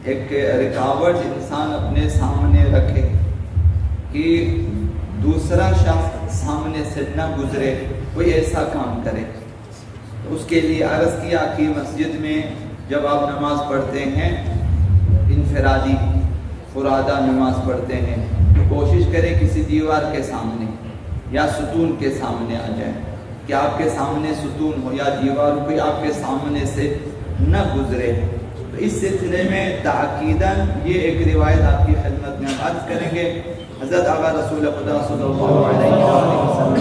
ایک رکاوٹ انسان اپنے سامنے رکھے کہ دوسرا شخص سامنے سے نہ گزرے، کوئی ایسا کام کرے، تو اس کے لیے عرض کیا کہ مسجد میں جب آپ نماز پڑھتے ہیں، انفرادی فرادہ نماز پڑھتے ہیں، تو کوشش کریں کسی دیوار کے سامنے یا ستون کے سامنے آ جائیں، کہ آپ کے سامنے ستون ہو یا دیوار کوئی آپ کے سامنے سے نہ گزرے۔ تو اس سلسلے میں تاکیداً یہ ایک روایت آپ کی خدمت میں عرض کریں گے۔ حضرت آقا رسول خدا صلی اللہ علیہ وسلم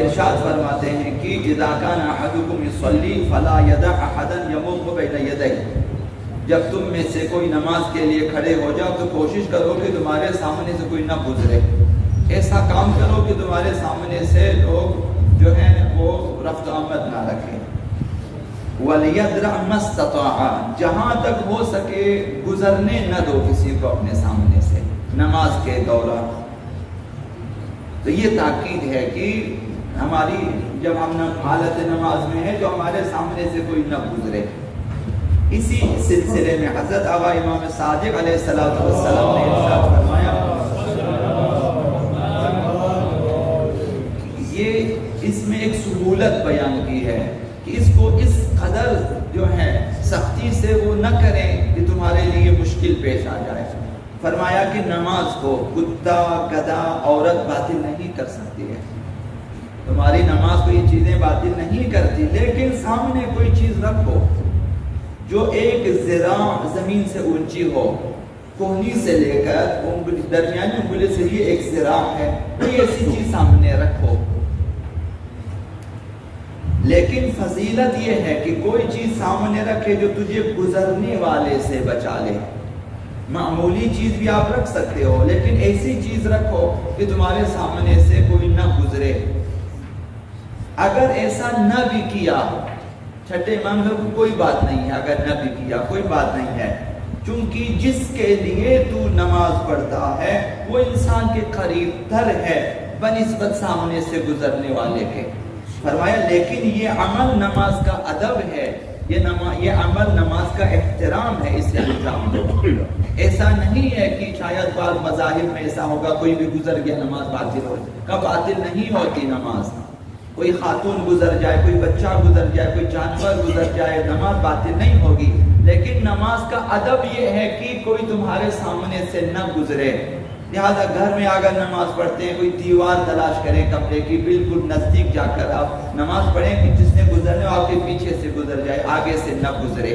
ارشاد فرماتے ہیں کہ اذا کان احدکم یصلی فلا یدع احدا یمر بین یدیہ، جب تم میں سے کوئی نماز کے لیے کھڑے ہو جاؤ تو کوشش کرو کہ تمہارے سامنے سے کوئی نہ گزرے، ایسا کام کرو کہ تمہارے سامنے سے لوگ جو ہیں وہ رفت آمد نہ رکھیں۔ وَلْيَدْرَعْ مَا اسْتَطَاعَ، جہاں تک ہو سکے گزرنے نہ دو کسی کو اپنے سامنے سے نماز کے دوران۔ تو یہ تاکید ہے کہ ہماری جب ہم حالت نماز میں ہیں تو ہمارے سامنے سے کوئی نہ گزرے۔ اسی سلسلے میں حضرت آقا امام صادق علیہ السلام نے ارشاد فرمایا، یہ اس میں ایک سہولت بیان کی ہے کہ اس کو اس قدر جو ہے سختی سے وہ نہ کریں کہ تمہارے لیے مشکل پیش آ جائے۔ فرمایا کہ نماز کو کتا، گدھا، عورت باطل نہیں کر سکتی ہے، تمہاری نماز کو یہ چیزیں باطل نہیں کرتی، لیکن سامنے کوئی چیز رکھو جو ایک ذراع زمین سے اونچی ہو، کوہنی سے لے کر درمیانی انگلی سے یہ ایک ذراع ہے، کوئی ایسی چیز سامنے رکھو۔ لیکن فضیلت یہ ہے کہ کوئی چیز سامنے رکھے جو تجھے گزرنے والے سے بچا لے۔ معمولی چیز بھی آپ رکھ سکتے ہو، لیکن ایسی چیز رکھو کہ تمہارے سامنے سے کوئی نہ گزرے۔ اگر ایسا نہ بھی کیا، چھٹے امام کو کوئی بات نہیں ہے، اگر نہ بھی کیا کوئی بات نہیں ہے، چونکہ جس کے لیے تو نماز پڑھتا ہے وہ انسان کے قریب تر ہے بنسبت سامنے سے گزرنے والے کے۔ فرمایا لیکن یہ عمل نماز کا ادب ہے، یہ عمل نماز کا احترام ہے، اس لیے ایسا نہیں ہے کہ شاید بعض مذاہب میں ایسا ہوگا کوئی بھی گزر گیا نماز باطل ہو جائے، کب باطل نہیں ہوتی نماز، کوئی خاتون گزر جائے، کوئی بچہ گزر جائے، کوئی جانور گزر جائے، نماز باطل نہیں ہوگی، لیکن نماز کا ادب یہ ہے کہ کوئی تمہارے سامنے سے نہ گزرے۔ لہذا گھر میں اگر نماز پڑھتے ہیں کوئی دیوار تلاش کریں کمرے کی، بالکل نزدیک جا کر آپ نماز پڑھیں کہ جس نے گزرنے آپ کے پیچھے سے گزر جائے، آگے سے نہ گزرے۔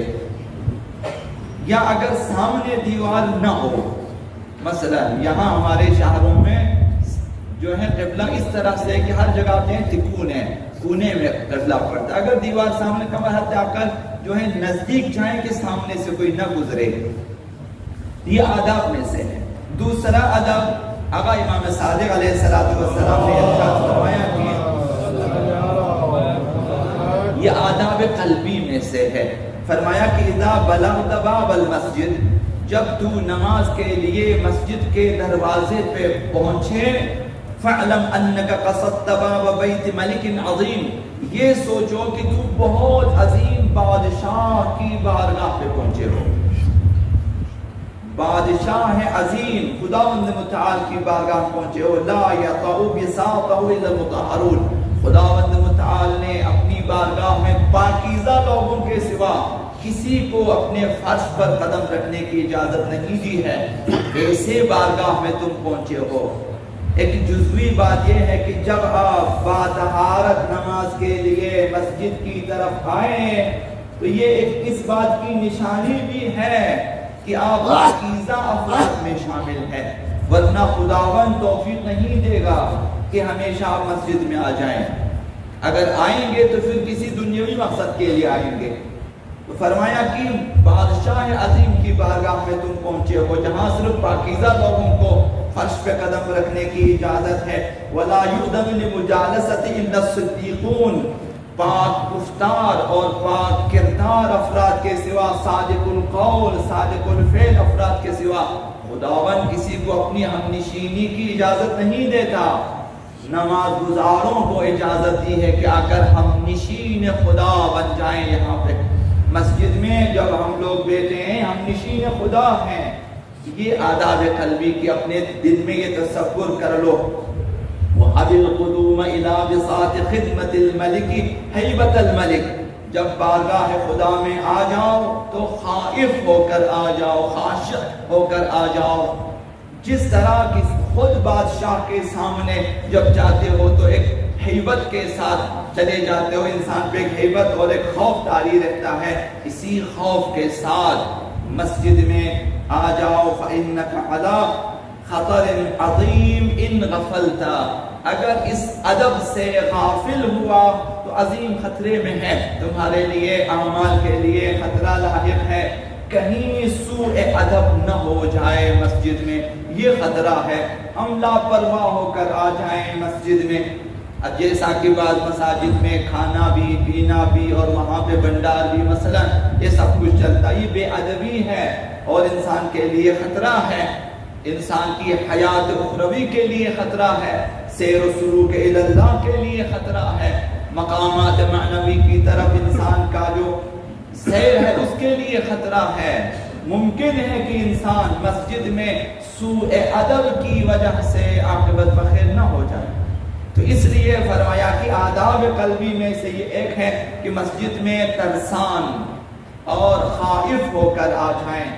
یا اگر سامنے دیوار نہ ہو، مثلا یہاں ہمارے شہروں میں جو ہے قبلہ اس طرح سے کہ ہر جگہ پہ تکون ہے، کونے میں قبلہ پڑتا ہے، اگر دیوار سامنے کمر حد آ کر جو ہے نزدیک جائیں کہ سامنے سے کوئی نہ گزرے، یہ آداب میں سے ہے۔ دوسرا ادب آقا امام صادق علیہ السلام نے ارشاد فرمایا کہ یہ آداب قلبی میں سے ہے۔ فرمایا کہ اذا بلغت باب المسجد، جب تو نماز کے لیے مسجد کے دروازے پہ پہنچے، فَعْلَمْ أَنَّكَ قَصَدْتَ بَابَ بَيْتِ مَلِكٍ عَظِيمٍ، یہ سوچو کہ تو بہت عظیم بادشاہ کی بارگاہ پہ پہنچے ہو، بادشاہ عظیم خداوند متعال کی بارگاہ پہنچے ہو۔ لا يطأ بساطه الا المطهرون، خداوند متعال نے اپنی بارگاہ میں پاکیزہ لوگوں کے سوا کسی کو اپنے فرش پر قدم رکھنے کی اجازت نہیں دی ہے، ایسے بارگاہ میں تم پہنچے ہو۔ ایک جزوی بات یہ ہے کہ جب آپ باطہارت نماز کے لیے مسجد کی طرف آئیں تو یہ ایک اس بات کی نشانی بھی ہے کہ آپ پاکیزہ افراد میں شامل ہیں، ورنہ خداوند توفیق نہیں دے گا کہ ہمیشہ آپ مسجد میں آ جائیں۔ اگر آئیں گے تو پھر کسی دنیاوی مقصد کے لیے آئیں گے۔ تو فرمایا کہ بادشاہ عظیم کی بارگاہ میں تم پہنچے ہو جہاں صرف پاکیزہ لوگوں کو فرش پہ قدم رکھنے کی اجازت ہے۔ وَلَا يُؤْذَنُ لِمُجَالَسَةِ إِلَّا الصِّدِّيقُونَ، پاک گفتار اور پاک کردار افراد کے سوا، صادق القول صادق الفعل افراد کے سوا خداوند کسی کو اپنی ہم نشینی کی اجازت نہیں دیتا۔ نماز گزاروں کو اجازت دی ہے کہ اگر ہم نشین خدا بن جائیں یہاں پہ مسجد جب ہم لوگ بیٹھے ہیں ہم نشین خدا ہیں. یہ آداب قلبی کی اپنے دل میں یہ تصور کر لو. وَحَبِ الْقُدُومَ إِلَى بِسَاطِ خِدْمَةِ الْمَلِكِ حَيْبَةَ الْمَلِكِ. جب بارگاہ خدا میں آ جاؤ تو خائف ہو کر آ جاؤ, خاشع ہو کر آ جاؤ. جس طرح کی خود بادشاہ کے سامنے جب جاتے ہو تو ایک ہیبت کے ساتھ چلے جاتے ہو, انسان پہ ایک ہیبت اور ایک خوف طاری رہتا ہے. اسی خوف کے ساتھ مسجد میں آ جاؤ. فَإِنَّكَ عَلَىٰ خَطَرٍ عَظِيمٍ إِن غَفَلْتَ. اگر اس ادب سے غافل ہوا تو عظیم خطرے میں ہے, تمہارے لیے اعمال کے لیے خطرہ لاحق ہے. کہیں سوء ادب نہ ہو جائے مسجد میں, یہ خطرہ ہے. ہم لاپرواہ ہو کر آ جائیں مسجد میں. اب جیسا کہ بعض مساجد میں کھانا بھی پینا بھی اور وہاں پہ بھنڈار بھی مثلا یہ سب کچھ چلتا, یہ بے ادبی ہے اور انسان کے لیے خطرہ ہے, انسان کی حیات اخروی کے لیے خطرہ ہے, سیر و سلوک الی اللہ کے لیے خطرہ ہے, مقامات معنوی کی طرف انسان کا جو سیر ہے اس کے لیے خطرہ ہے. ممکن ہے کہ انسان مسجد میں سوء ادب کی وجہ سے عاقبت بخیر نہ ہو جائے. تو اس لیے فرمایا کہ آداب قلبی میں سے یہ ایک ہے کہ مسجد میں ترسان اور خائف ہو کر آ جائیں.